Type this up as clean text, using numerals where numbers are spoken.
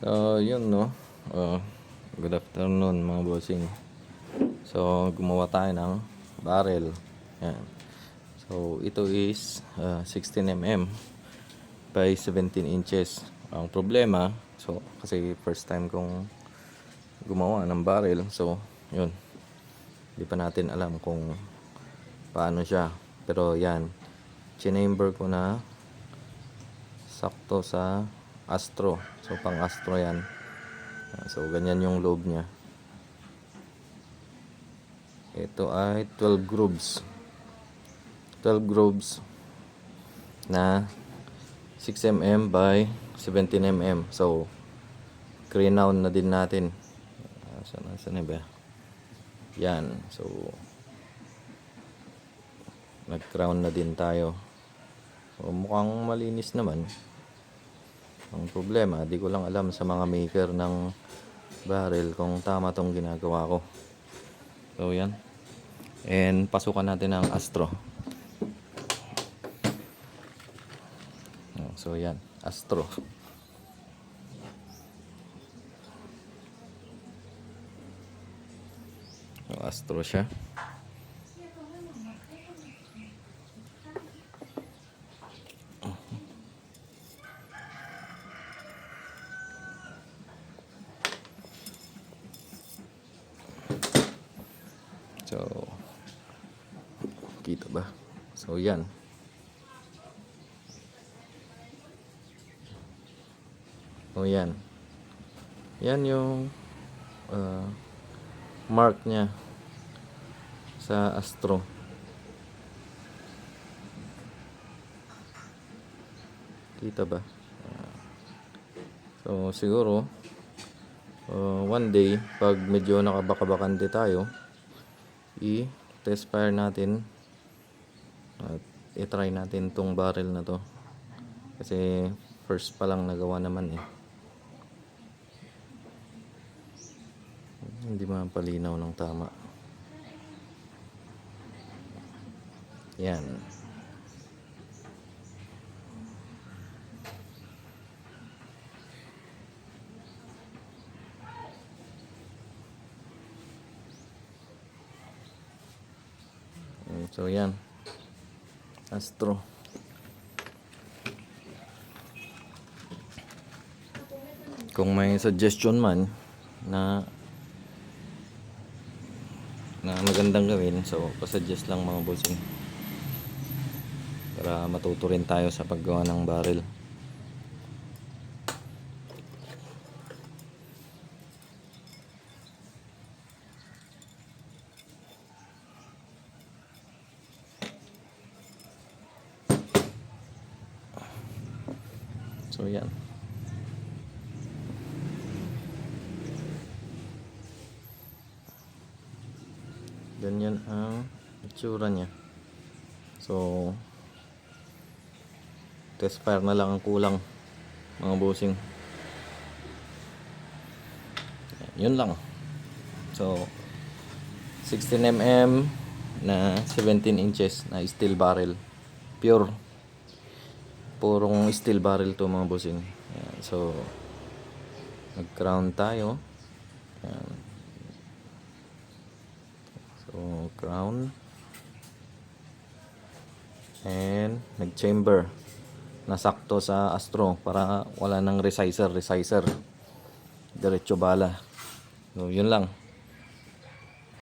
So, yun no. Uh, Good afternoon mga bossing. So, gumawa tayo ng barrel. Yan. So, ito is 16 mm by 17 inches. Ang problema, so, kasi first time kong gumawa ng barrel. So, yun. Hindi pa natin alam kung paano siya. Pero yan, chinamber ko na sakto sa Astro. So, pang Astro yan. So, ganyan yung loob niya. Ito ay 12 grooves. 12 grooves na 6 mm by 17 mm. So, crown na din natin. Saan ba? Yan. So, nag-crown na din tayo. So, mukhang malinis naman. Ang problema, di ko lang alam sa mga maker ng barrel kung tama tong ginagawa ko. So, yan. And, pasukan natin ang Astro. So, yan. Astro. So, Astro siya. So, kita ba? So, yan. So, yan. Yan yung mark niya sa Astro. Kita ba? So, siguro one day, pag medyo nakabaka-bakante tayo, i-test fire natin at i-try natin tong barrel na to kasi first pa lang nagawa naman hindi mapalinaw ng tama. Yan. So, yan. Astro. Kung may suggestion man na magandang gawin, so pasuggest lang mga bossing para matuto rin tayo sa paggawa ng barrel. So, yan. Ganyan ang itsura niya. So, test fire na lang ang kulang mga bossing. Yun lang. So, 16 mm na 17 inches na steel barrel. Purong steel barrel to mga bossing. Yan. So, nag-crown tayo. Yan. So, crown. And nag-chamber na sakto sa Astro para wala nang resizer. Diretso bala. So, yun lang.